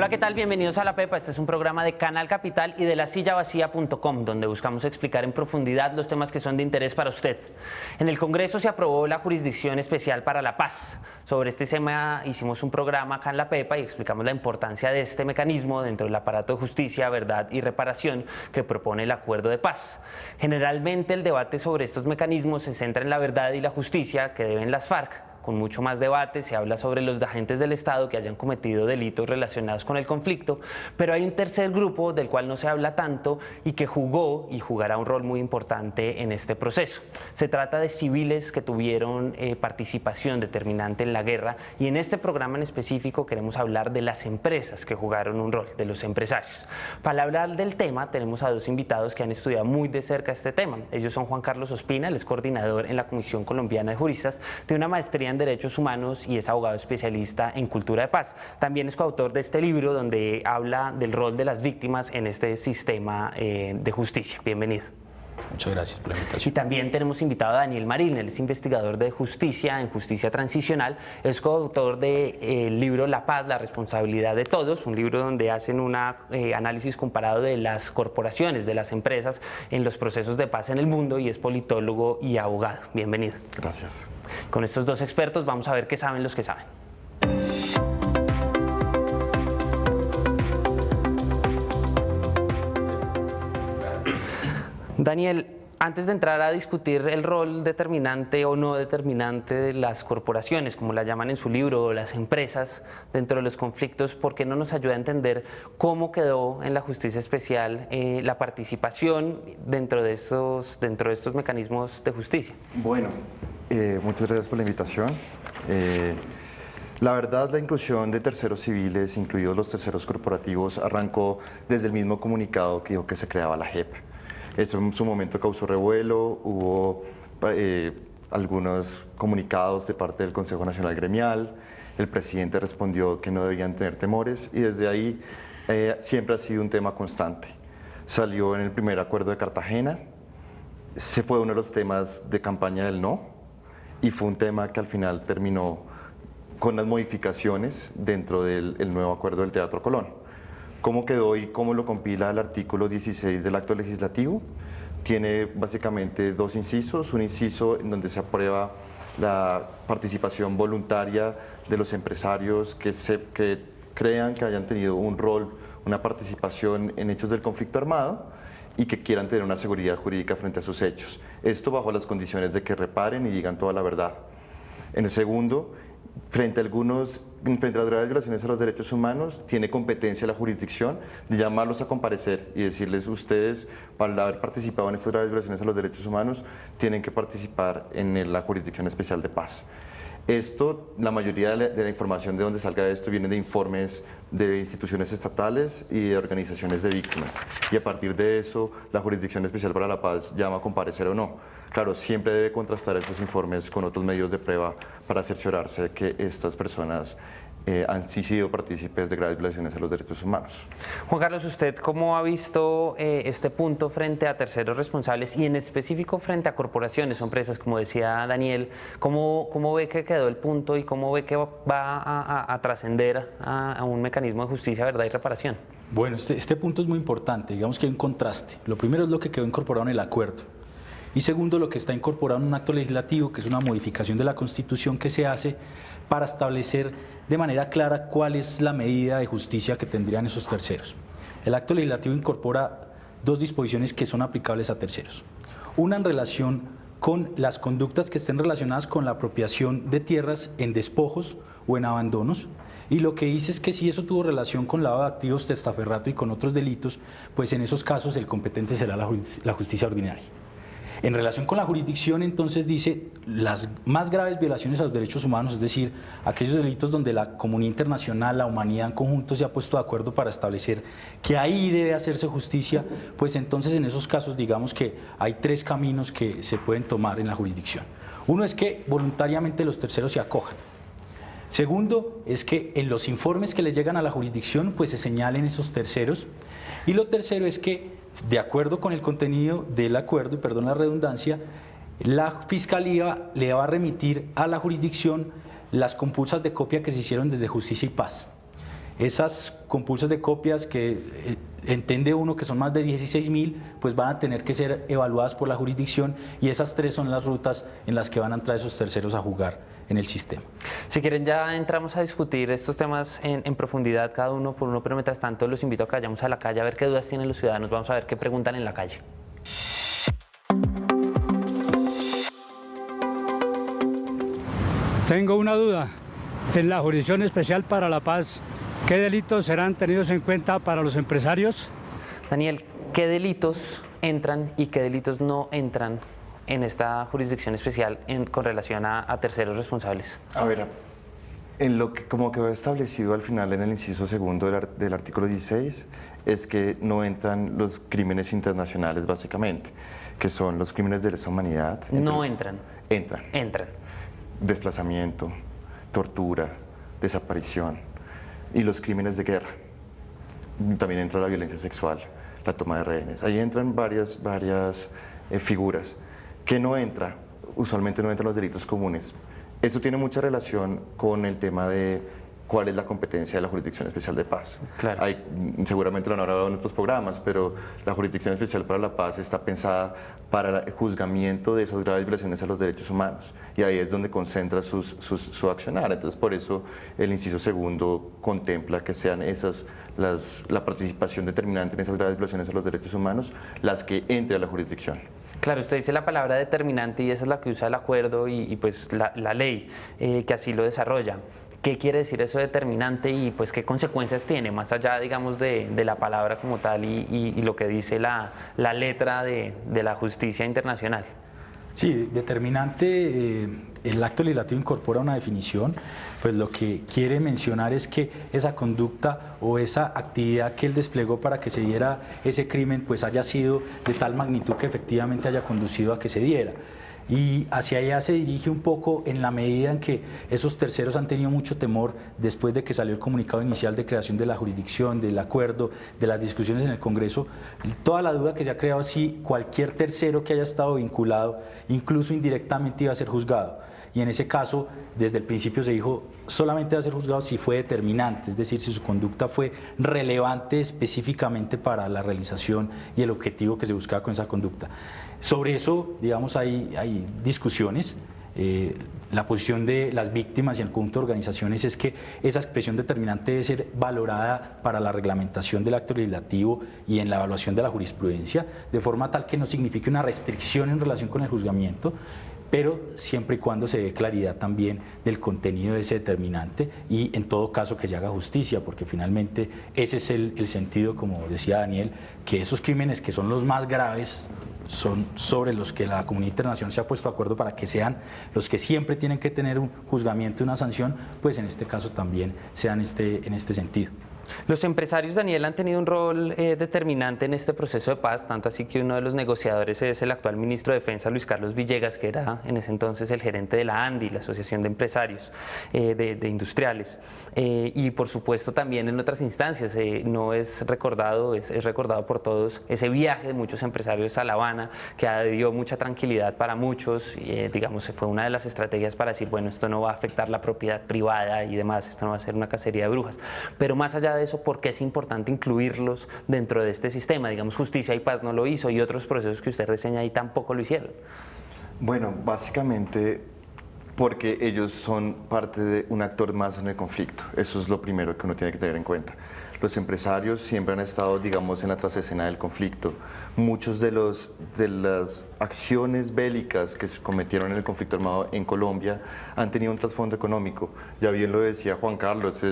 Hola, ¿qué tal? Bienvenidos a La Pepa. Este es un programa de Canal Capital y de lasillavacía.com, donde buscamos explicar en profundidad los temas que son de interés para usted. En el Congreso se aprobó la Jurisdicción Especial para la Paz. Sobre este tema hicimos un programa acá en La Pepa y explicamos la importancia de este mecanismo dentro del aparato de justicia, verdad y reparación que propone el Acuerdo de Paz. Generalmente el debate sobre estos mecanismos se centra en la verdad y la justicia que deben las FARC. Con mucho más debate se habla sobre los agentes del Estado que hayan cometido delitos relacionados con el conflicto, pero hay un tercer grupo del cual no se habla tanto y que jugó y jugará un rol muy importante en este proceso. Se trata de civiles que tuvieron participación determinante en la guerra, y en este programa en específico queremos hablar de las empresas que jugaron un rol, de los empresarios. Para hablar del tema tenemos a dos invitados que han estudiado muy de cerca este tema. Ellos son Juan Carlos Ospina, él es coordinador en la Comisión Colombiana de Juristas, tiene una maestría en Derechos Humanos y es abogado especialista en cultura de paz. También es coautor de este libro donde habla del rol de las víctimas en este sistema de justicia. Bienvenido. Muchas gracias por la invitación. Y también tenemos invitado a Daniel Marín, él es investigador de justicia en justicia transicional, es coautor del libro La Paz, la responsabilidad de todos, un libro donde hacen un análisis comparado de las corporaciones, de las empresas en los procesos de paz en el mundo, y es politólogo y abogado. Bienvenido. Gracias. Con estos dos expertos vamos a ver qué saben los que saben. Daniel, antes de entrar a discutir el rol determinante o no determinante de las corporaciones, como las llaman en su libro, o las empresas dentro de los conflictos, ¿por qué no nos ayuda a entender cómo quedó en la justicia especial la participación dentro de estos mecanismos de justicia? Bueno, muchas gracias por la invitación. La verdad, la inclusión de terceros civiles, incluidos los terceros corporativos, arrancó desde el mismo comunicado que dijo que se creaba la JEP. Eso en su momento causó revuelo, hubo algunos comunicados de parte del Consejo Nacional Gremial, el presidente respondió que no debían tener temores, y desde ahí siempre ha sido un tema constante. Salió en el primer acuerdo de Cartagena, se fue uno de los temas de campaña del no, y fue un tema que al final terminó con las modificaciones dentro del nuevo acuerdo del Teatro Colón. ¿Cómo quedó y cómo lo compila el artículo 16 del acto legislativo? Tiene básicamente dos incisos, un inciso en donde se aprueba la participación voluntaria de los empresarios que crean que hayan tenido un rol, una participación en hechos del conflicto armado y que quieran tener una seguridad jurídica frente a sus hechos. Esto bajo las condiciones de que reparen y digan toda la verdad. En el segundo, frente a las graves violaciones a los derechos humanos, tiene competencia la jurisdicción de llamarlos a comparecer y decirles: ustedes, para haber participado en estas graves violaciones a los derechos humanos, tienen que participar en la Jurisdicción Especial de Paz. Esto, la mayoría de la información de donde salga esto viene de informes de instituciones estatales y de organizaciones de víctimas. Y a partir de eso, la Jurisdicción Especial para la Paz llama a comparecer o no. Claro, siempre debe contrastar estos informes con otros medios de prueba para cerciorarse de que estas personas han sido partícipes de graves violaciones a los derechos humanos. Juan Carlos, ¿usted cómo ha visto este punto frente a terceros responsables y en específico frente a corporaciones o empresas, como decía Daniel? ¿Cómo ve que quedó el punto y cómo ve que va a trascender a un mecanismo de justicia, verdad y reparación? Bueno, este punto es muy importante. Digamos que hay un contraste. Lo primero es lo que quedó incorporado en el acuerdo. Y segundo, lo que está incorporado en un acto legislativo, que es una modificación de la Constitución que se hace para establecer de manera clara cuál es la medida de justicia que tendrían esos terceros. El acto legislativo incorpora dos disposiciones que son aplicables a terceros. Una en relación con las conductas que estén relacionadas con la apropiación de tierras en despojos o en abandonos, y lo que dice es que si eso tuvo relación con lavado de activos, testaferrato y con otros delitos, pues en esos casos el competente será la justicia ordinaria. En relación con la jurisdicción, entonces dice las más graves violaciones a los derechos humanos, es decir, aquellos delitos donde la comunidad internacional, la humanidad en conjunto se ha puesto de acuerdo para establecer que ahí debe hacerse justicia, pues entonces en esos casos digamos que hay tres caminos que se pueden tomar en la jurisdicción. Uno es que voluntariamente los terceros se acojan. Segundo es que en los informes que les llegan a la jurisdicción pues se señalen esos terceros. Y lo tercero es que, de acuerdo con el contenido del acuerdo, y perdón la redundancia, la Fiscalía le va a remitir a la jurisdicción las compulsas de copia que se hicieron desde Justicia y Paz. Esas compulsas de copias que entiende uno que son más de 16.000, pues van a tener que ser evaluadas por la jurisdicción, y esas 3 son las rutas en las que van a entrar esos terceros a jugar en el sistema. Si quieren ya entramos a discutir estos temas en profundidad cada uno por uno, pero mientras tanto los invito a que vayamos a la calle a ver qué dudas tienen los ciudadanos, vamos a ver qué preguntan en la calle. Tengo una duda. En la Jurisdicción Especial para la Paz, ¿qué delitos serán tenidos en cuenta para los empresarios? Daniel, ¿qué delitos entran y qué delitos no entran en esta jurisdicción especial con relación a terceros responsables? A ver, en lo que como quedó establecido al final en el inciso segundo del artículo 16, es que no entran los crímenes internacionales básicamente, que son los crímenes de lesa humanidad. No entran. Entran. Entran. Desplazamiento, tortura, desaparición y los crímenes de guerra. También entra la violencia sexual, la toma de rehenes. Ahí entran varias figuras. ¿Qué no entra? Usualmente no entran los delitos comunes. Eso tiene mucha relación con el tema de cuál es la competencia de la Jurisdicción Especial de Paz. Claro. Seguramente lo han hablado en otros programas, pero la Jurisdicción Especial para la Paz está pensada para el juzgamiento de esas graves violaciones a los derechos humanos, y ahí es donde concentra su accionar. Entonces, por eso el inciso segundo contempla que sean la participación determinante en esas graves violaciones a los derechos humanos las que entre a la jurisdicción. Claro, usted dice la palabra determinante y esa es la que usa el acuerdo y pues la ley que así lo desarrolla. ¿Qué quiere decir eso determinante y pues qué consecuencias tiene, más allá, digamos, de la palabra como tal y lo que dice la letra de la justicia internacional? Sí, determinante, el acto legislativo incorpora una definición, pues lo que quiere mencionar es que esa conducta o esa actividad que él desplegó para que se diera ese crimen, pues haya sido de tal magnitud que efectivamente haya conducido a que se diera. Y hacia allá se dirige un poco en la medida en que esos terceros han tenido mucho temor después de que salió el comunicado inicial de creación de la jurisdicción, del acuerdo, de las discusiones en el Congreso. Toda la duda que se ha creado si cualquier tercero que haya estado vinculado, incluso indirectamente, iba a ser juzgado. Y en ese caso, desde el principio se dijo, solamente va a ser juzgado si fue determinante, es decir, si su conducta fue relevante específicamente para la realización y el objetivo que se buscaba con esa conducta. Sobre eso, digamos, hay discusiones. La posición de las víctimas y el conjunto de organizaciones es que esa expresión determinante debe ser valorada para la reglamentación del acto legislativo y en la evaluación de la jurisprudencia, de forma tal que no signifique una restricción en relación con el juzgamiento, pero siempre y cuando se dé claridad también del contenido de ese determinante y en todo caso que se haga justicia, porque finalmente ese es el sentido, como decía Daniel, que esos crímenes que son los más graves son sobre los que la comunidad internacional se ha puesto de acuerdo para que sean los que siempre tienen que tener un juzgamiento y una sanción, pues en este caso también sean en este sentido. Los empresarios, Daniel, han tenido un rol determinante en este proceso de paz, tanto así que uno de los negociadores es el actual ministro de Defensa, Luis Carlos Villegas, que era en ese entonces el gerente de la ANDI, la Asociación de Empresarios de Industriales. Y por supuesto también en otras instancias, no es recordado, es recordado por todos ese viaje de muchos empresarios a La Habana, que dio mucha tranquilidad para muchos, digamos, fue una de las estrategias para decir, bueno, esto no va a afectar la propiedad privada y demás, esto no va a ser una cacería de brujas. Pero más allá de eso, ¿por qué es importante incluirlos dentro de este sistema? Digamos, Justicia y Paz no lo hizo y otros procesos que usted reseña ahí tampoco lo hicieron. Bueno, básicamente porque ellos son parte de un actor más en el conflicto. Eso es lo primero que uno tiene que tener en cuenta. Los empresarios siempre han estado, digamos, en la trasescena del conflicto. Muchos de las acciones bélicas que se cometieron en el conflicto armado en Colombia han tenido un trasfondo económico. Ya bien lo decía Juan Carlos,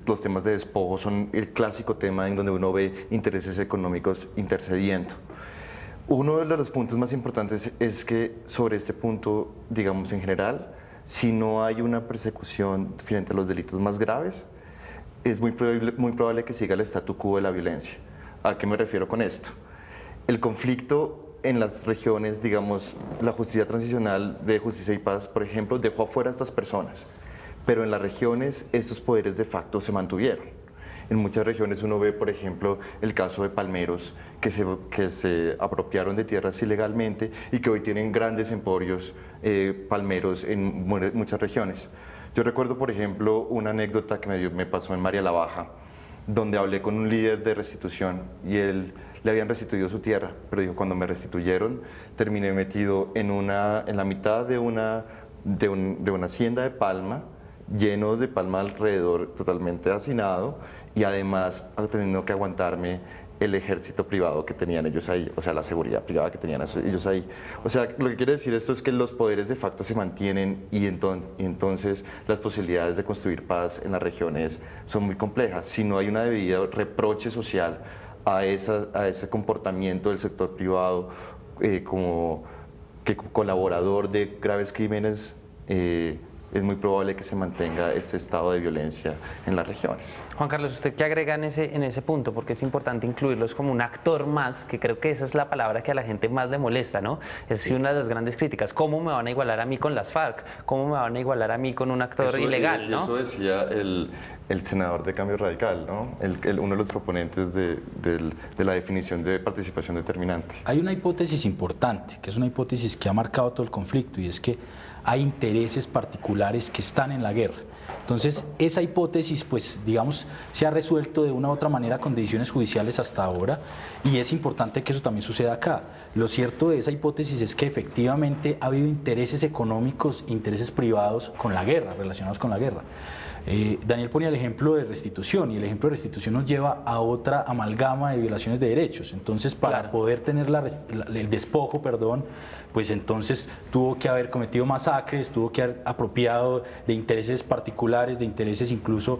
los temas de despojo son el clásico tema en donde uno ve intereses económicos intercediendo. Uno de los puntos más importantes es que sobre este punto, digamos en general, si no hay una persecución frente a los delitos más graves, es muy probable que siga el statu quo de la violencia. ¿A qué me refiero con esto? El conflicto en las regiones, digamos, la justicia transicional de Justicia y Paz, por ejemplo, dejó afuera a estas personas, pero en las regiones estos poderes de facto se mantuvieron. En muchas regiones uno ve, por ejemplo, el caso de palmeros que se apropiaron de tierras ilegalmente y que hoy tienen grandes emporios palmeros en muchas regiones. Yo recuerdo, por ejemplo, una anécdota que me pasó en María la Baja, donde hablé con un líder de restitución y él le habían restituido su tierra, pero dijo, cuando me restituyeron, terminé metido en la mitad de una hacienda de palma, lleno de palma alrededor, totalmente hacinado, y además teniendo que aguantarme el ejército privado que tenían ellos ahí, o sea, la seguridad privada que tenían ellos ahí. O sea, lo que quiere decir esto es que los poderes de facto se mantienen y entonces las posibilidades de construir paz en las regiones son muy complejas. Si no hay una debida reproche social a ese comportamiento del sector privado como que colaborador de graves crímenes, es muy probable que se mantenga este estado de violencia en las regiones. Juan Carlos, ¿usted qué agrega en ese punto? Porque es importante incluirlos como un actor más, que creo que esa es la palabra que a la gente más le molesta, ¿no? Es una de las grandes críticas. ¿Cómo me van a igualar a mí con las FARC? ¿Cómo me van a igualar a mí con un actor ilegal, no? Eso decía el senador de Cambio Radical, ¿no? Uno de los proponentes de la definición de participación determinante. Hay una hipótesis importante, que es una hipótesis que ha marcado todo el conflicto, y es que hay intereses particulares que están en la guerra. Entonces, esa hipótesis, pues, digamos, se ha resuelto de una u otra manera con decisiones judiciales hasta ahora, y es importante que eso también suceda acá. Lo cierto de esa hipótesis es que efectivamente ha habido intereses económicos, intereses privados con la guerra, relacionados con la guerra. Daniel ponía el ejemplo de restitución, y el ejemplo de restitución nos lleva a otra amalgama de violaciones de derechos. Entonces, para poder tener el despojo, pues entonces tuvo que haber cometido masacres, tuvo que haber apropiado de intereses particulares, de intereses incluso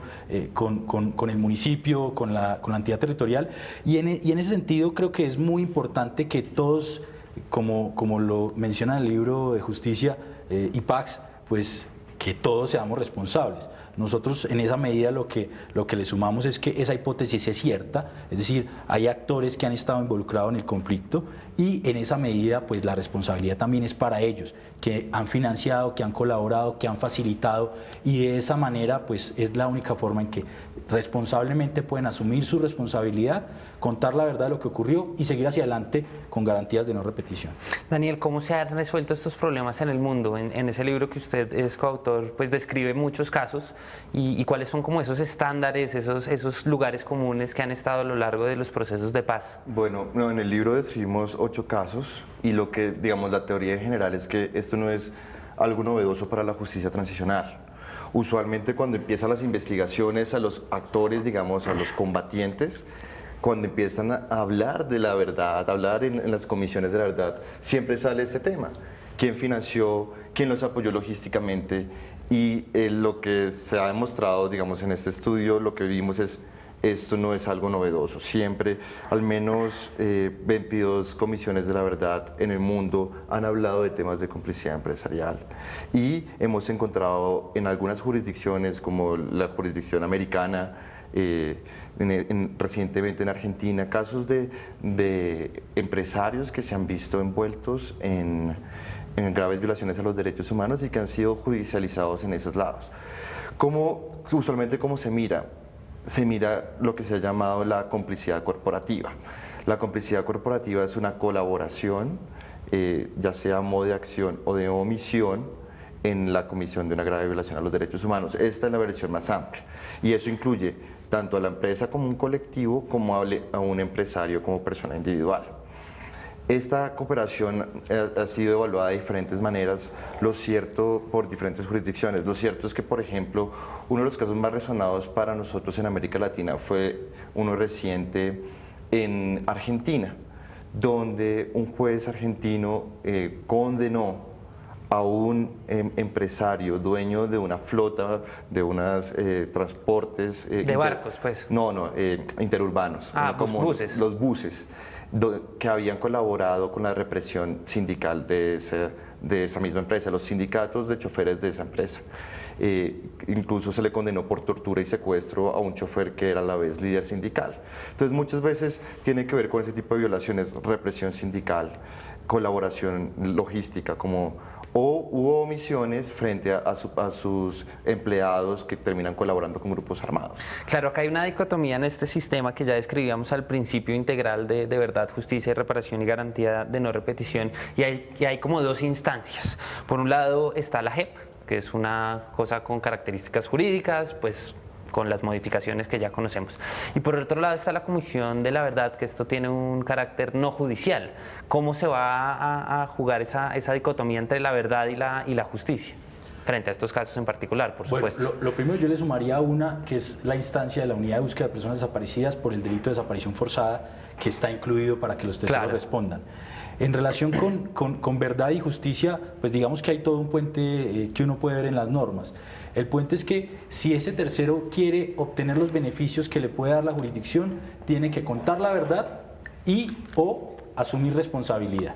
con el municipio, con la entidad territorial. Y en ese sentido creo que es muy importante que todos, como lo menciona el libro de Justicia y Pax, pues que todos seamos responsables. Nosotros en esa medida lo que le sumamos es que esa hipótesis es cierta, es decir, hay actores que han estado involucrados en el conflicto, y en esa medida pues la responsabilidad también es para ellos, que han financiado, que han colaborado, que han facilitado, y de esa manera pues es la única forma en que responsablemente pueden asumir su responsabilidad, contar la verdad de lo que ocurrió y seguir hacia adelante con garantías de no repetición. Daniel, ¿cómo se han resuelto estos problemas en el mundo? En ese libro que usted es coautor, pues describe muchos casos, y cuáles son como esos estándares, esos lugares comunes que han estado a lo largo de los procesos de paz. Bueno, en el libro describimos 8 casos, y lo que, digamos, la teoría en general es que esto no es algo novedoso para la justicia transicional. Usualmente cuando empiezan las investigaciones a los actores, digamos, a los combatientes, cuando empiezan a hablar de la verdad, a hablar en las comisiones de la verdad, siempre sale este tema. ¿Quién financió? ¿Quién los apoyó logísticamente? Y lo que se ha demostrado, digamos, en este estudio, lo que vimos es, esto no es algo novedoso. Siempre, al menos 22 comisiones de la verdad en el mundo han hablado de temas de complicidad empresarial. Y hemos encontrado en algunas jurisdicciones, como la jurisdicción americana, recientemente en Argentina, casos de empresarios que se han visto envueltos en graves violaciones a los derechos humanos y que han sido judicializados en esos lados. Usualmente, ¿cómo se mira? Se mira lo que se ha llamado la complicidad corporativa. La complicidad corporativa es una colaboración, ya sea a modo de acción o de omisión, en la comisión de una grave violación a los derechos humanos. Esta es la versión más amplia, y eso incluye tanto a la empresa como un colectivo, como a un empresario como persona individual. Esta cooperación ha sido evaluada de diferentes maneras, lo cierto, por diferentes jurisdicciones. Lo cierto es que, por ejemplo, uno de los casos más resonados para nosotros en América Latina fue uno reciente en Argentina, donde un juez argentino condenó a un empresario dueño de una flota, de unos transportes... ¿De barcos, pues? No, interurbanos. Como buses. Los buses, que habían colaborado con la represión sindical de esa misma empresa, los sindicatos de choferes de esa empresa. Incluso se le condenó por tortura y secuestro a un chofer que era a la vez líder sindical. Entonces, muchas veces tiene que ver con ese tipo de violaciones, represión sindical, colaboración logística, o hubo omisiones frente a sus empleados que terminan colaborando con grupos armados. Claro, acá hay una dicotomía en este sistema que ya describíamos al principio integral de verdad, justicia, reparación y garantía de no repetición, y hay como dos instancias. Por un lado está la JEP, que es una cosa con características jurídicas, pues con las modificaciones que ya conocemos. Y por otro lado está la Comisión de la Verdad, que esto tiene un carácter no judicial. ¿Cómo se va a jugar esa dicotomía entre la verdad y la justicia? Frente a estos casos en particular, por supuesto. Bueno, lo primero yo le sumaría una, que es la instancia de la Unidad de Búsqueda de Personas Desaparecidas por el delito de desaparición forzada, que está incluido para que los terceros respondan. En relación con verdad y justicia, pues digamos que hay todo un puente que uno puede ver en las normas. El puente es que si ese tercero quiere obtener los beneficios que le puede dar la jurisdicción, tiene que contar la verdad y o asumir responsabilidad.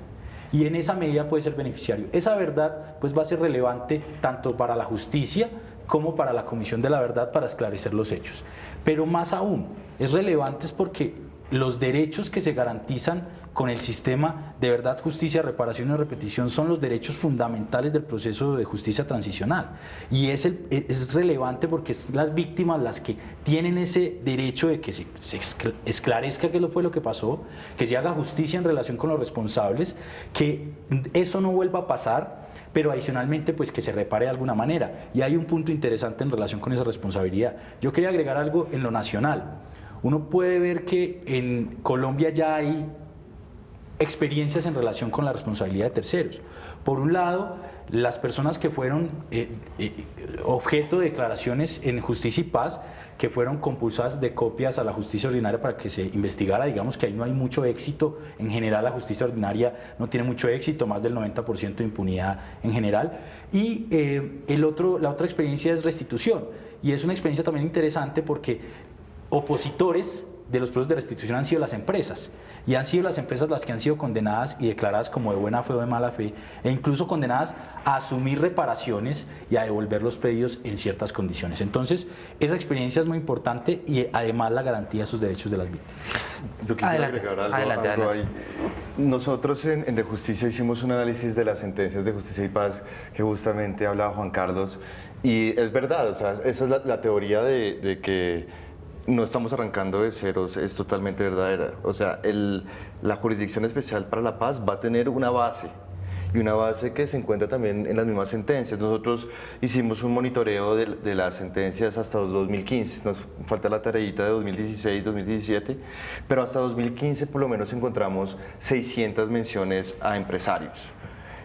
Y en esa medida puede ser beneficiario. Esa verdad pues va a ser relevante tanto para la justicia como para la Comisión de la Verdad para esclarecer los hechos. Pero más aún, es relevante porque los derechos que se garantizan con el sistema de verdad, justicia, reparación y repetición son los derechos fundamentales del proceso de justicia transicional. Y es relevante porque es las víctimas las que tienen ese derecho de que se esclarezca qué fue lo que pasó, que se haga justicia en relación con los responsables, que eso no vuelva a pasar, pero adicionalmente pues que se repare de alguna manera. Y hay un punto interesante en relación con esa responsabilidad. Yo quería agregar algo en lo nacional. Uno puede ver que en Colombia ya hay experiencias en relación con la responsabilidad de terceros. Por un lado, las personas que fueron objeto de declaraciones en Justicia y Paz, que fueron compulsadas de copias a la justicia ordinaria para que se investigara, digamos que ahí no hay mucho éxito. En general la justicia ordinaria no tiene mucho éxito, más del 90% de impunidad en general. Y la otra experiencia es restitución, y es una experiencia también interesante porque opositores de los procesos de restitución han sido las empresas, y han sido las empresas las que han sido condenadas y declaradas como de buena fe o de mala fe, e incluso condenadas a asumir reparaciones y a devolver los predios en ciertas condiciones. Entonces, esa experiencia es muy importante y además la garantía de esos derechos de las víctimas. Yo quisiera agregar algo ahí. Nosotros en De Justicia hicimos un análisis de las sentencias de Justicia y Paz que justamente hablaba Juan Carlos, y es verdad, o sea, esa es la teoría de que no estamos arrancando de ceros, es totalmente verdadera. O sea, la Jurisdicción Especial para la Paz va a tener una base, y una base que se encuentra también en las mismas sentencias. Nosotros hicimos un monitoreo de las sentencias hasta 2015, nos falta la tareita de 2016, 2017, pero hasta 2015 por lo menos encontramos 600 menciones a empresarios.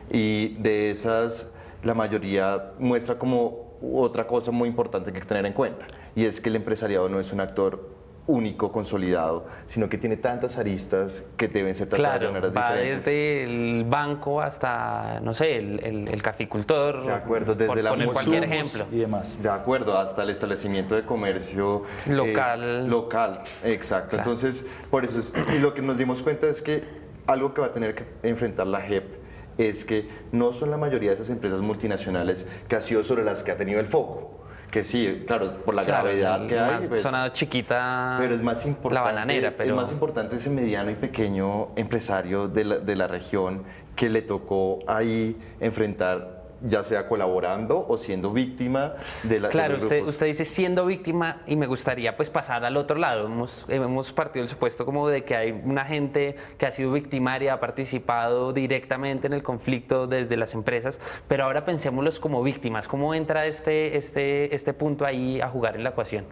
Y de esas, la mayoría muestra como otra cosa muy importante que hay que tener en cuenta, y es que el empresariado no es un actor único, consolidado, sino que tiene tantas aristas que deben ser tratadas de maneras diferentes. Desde el banco hasta, no sé, el caficultor, de acuerdo, desde por la poner cualquier ejemplo. Y demás. De acuerdo, hasta el establecimiento de comercio local, exacto. Claro. Entonces, por eso y lo que nos dimos cuenta es que algo que va a tener que enfrentar la JEP es que no son la mayoría de esas empresas multinacionales que ha sido sobre las que ha tenido el foco. Que sí, claro, por la gravedad que hay. Pues, sonado chiquita, pero es más importante, la bananera. Pero... es más importante ese mediano y pequeño empresario de la región que le tocó ahí enfrentar, ya sea colaborando o siendo víctima de la. Claro, de los grupos. usted dice siendo víctima, y me gustaría pues pasar al otro lado. Hemos partido del supuesto como de que hay una gente que ha sido victimaria, ha participado directamente en el conflicto desde las empresas, pero ahora pensémoslos como víctimas. ¿Cómo entra este punto ahí a jugar en la ecuación?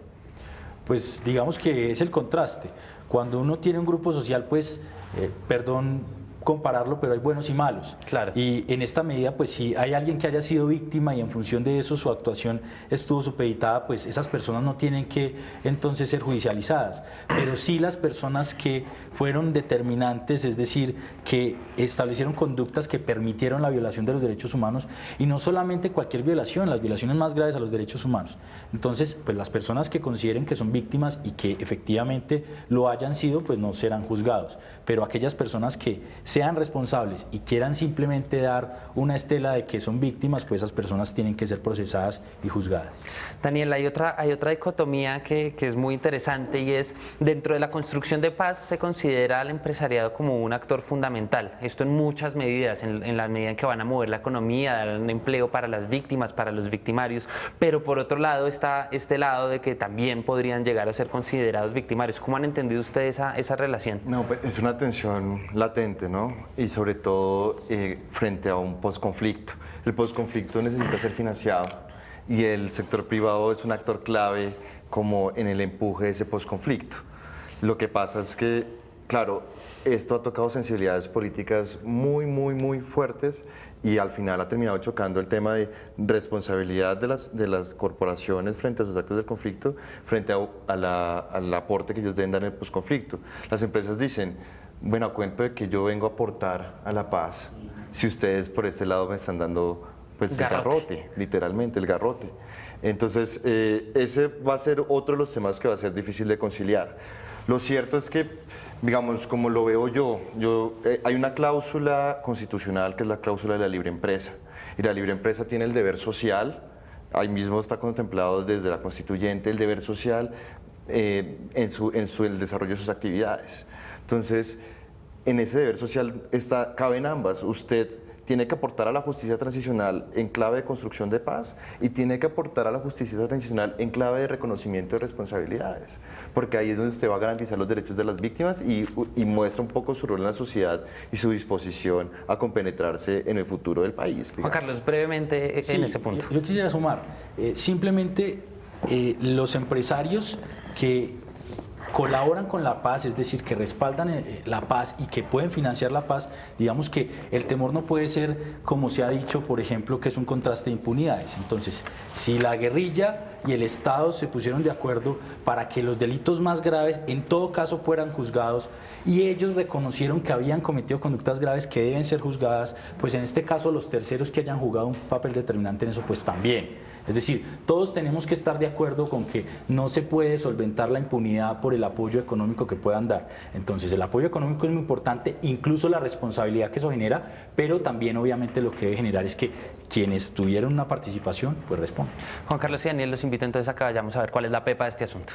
Pues digamos que es el contraste. Cuando uno tiene un grupo social, pues, perdón compararlo, pero hay buenos y malos. Claro. Y en esta medida, pues si hay alguien que haya sido víctima y en función de eso su actuación estuvo supeditada, pues esas personas no tienen que entonces ser judicializadas. Pero sí las personas que fueron determinantes, es decir, que establecieron conductas que permitieron la violación de los derechos humanos, y no solamente cualquier violación, las violaciones más graves a los derechos humanos. Entonces, pues las personas que consideren que son víctimas y que efectivamente lo hayan sido, pues no serán juzgados. Pero aquellas personas que sean responsables y quieran simplemente dar una estela de que son víctimas, pues esas personas tienen que ser procesadas y juzgadas. Daniel, hay otra dicotomía que es muy interesante, y es, dentro de la construcción de paz se considera al empresariado como un actor fundamental. Esto en muchas medidas, en la medida en que van a mover la economía, dar un empleo para las víctimas, para los victimarios, pero por otro lado está este lado de que también podrían llegar a ser considerados victimarios. ¿Cómo han entendido ustedes esa relación? No, pues es una tensión latente, ¿no? ¿no? Y sobre todo frente a un posconflicto. El posconflicto necesita ser financiado y el sector privado es un actor clave como en el empuje de ese posconflicto. Lo que pasa es que, claro, esto ha tocado sensibilidades políticas muy fuertes y al final ha terminado chocando el tema de responsabilidad de las corporaciones frente a sus actos del conflicto, frente al aporte que ellos deben dar en el posconflicto. Las empresas dicen, bueno, a cuento de que yo vengo a aportar a la paz, si ustedes por este lado me están dando pues el garrote, literalmente el garrote. Entonces, ese va a ser otro de los temas que va a ser difícil de conciliar. Lo cierto es que, digamos, como lo veo yo hay una cláusula constitucional que es la cláusula de la libre empresa. Y la libre empresa tiene el deber social, ahí mismo está contemplado desde la constituyente, el deber social en el desarrollo de sus actividades. Entonces, en ese deber social caben ambas. Usted tiene que aportar a la justicia transicional en clave de construcción de paz y tiene que aportar a la justicia transicional en clave de reconocimiento de responsabilidades, porque ahí es donde usted va a garantizar los derechos de las víctimas y muestra un poco su rol en la sociedad y su disposición a compenetrarse en el futuro del país. Juan Carlos, brevemente en ese punto. Yo quisiera sumar, simplemente los empresarios que colaboran con la paz, es decir, que respaldan la paz y que pueden financiar la paz, digamos que el temor no puede ser, como se ha dicho, por ejemplo, que es un contraste de impunidades. Entonces, si la guerrilla y el Estado se pusieron de acuerdo para que los delitos más graves en todo caso fueran juzgados y ellos reconocieron que habían cometido conductas graves que deben ser juzgadas, pues en este caso los terceros que hayan jugado un papel determinante en eso, pues también. Es decir, todos tenemos que estar de acuerdo con que no se puede solventar la impunidad por el apoyo económico que puedan dar. Entonces, el apoyo económico es muy importante, incluso la responsabilidad que eso genera, pero también obviamente lo que debe generar es que quienes tuvieron una participación, pues respondan. Juan Carlos y Daniel, los invito entonces a que vayamos a ver cuál es la pepa de este asunto.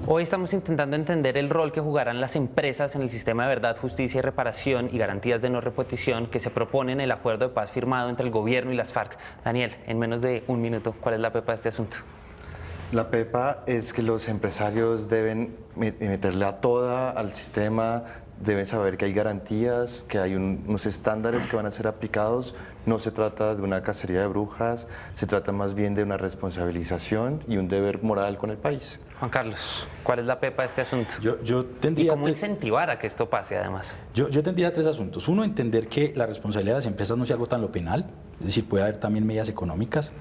Hoy estamos intentando entender el rol que jugarán las empresas en el sistema de verdad, justicia y reparación y garantías de no repetición que se propone en el acuerdo de paz firmado entre el gobierno y las FARC. Daniel, en menos de un minuto, ¿cuál es la pepa de este asunto? La pepa es que los empresarios deben meterle a toda al sistema, deben saber que hay garantías, que hay unos estándares que van a ser aplicados. No se trata de una cacería de brujas, se trata más bien de una responsabilización y un deber moral con el país. Juan Carlos, ¿cuál es la pepa de este asunto? Yo tendría ¿Y cómo incentivar a que esto pase además? Yo tendría tres asuntos. Uno, entender que la responsabilidad de las empresas no se agota en lo penal, es decir, puede haber también medidas económicas.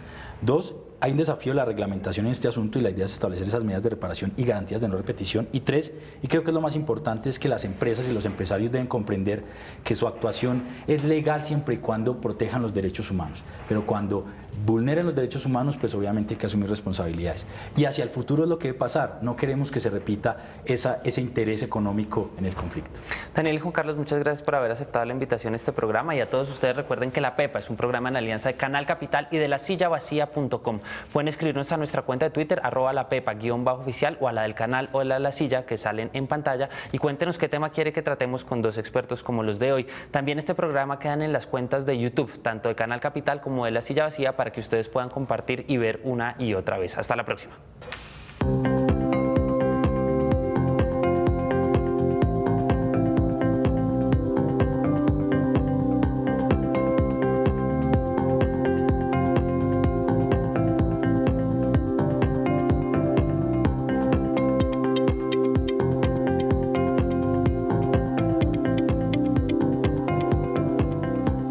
Dos, hay un desafío de la reglamentación en este asunto y la idea es establecer esas medidas de reparación y garantías de no repetición. Y tres, y creo que es lo más importante, es que las empresas y los empresarios deben comprender que su actuación es legal siempre y cuando protejan los derechos humanos. Pero cuando vulneren los derechos humanos, pues obviamente hay que asumir responsabilidades. Y hacia el futuro es lo que debe pasar. No queremos que se repita ese interés económico en el conflicto. Daniel y Juan Carlos, muchas gracias por haber aceptado la invitación a este programa y a todos ustedes recuerden que La Pepa es un programa en alianza de Canal Capital y de lasillavacía.com. Pueden escribirnos a nuestra cuenta de Twitter, @lapepa_oficial o a la del canal o la silla que salen en pantalla y cuéntenos qué tema quiere que tratemos con dos expertos como los de hoy. También este programa quedan en las cuentas de YouTube, tanto de Canal Capital como de La Silla Vacía, para que ustedes puedan compartir y ver una y otra vez. Hasta la próxima.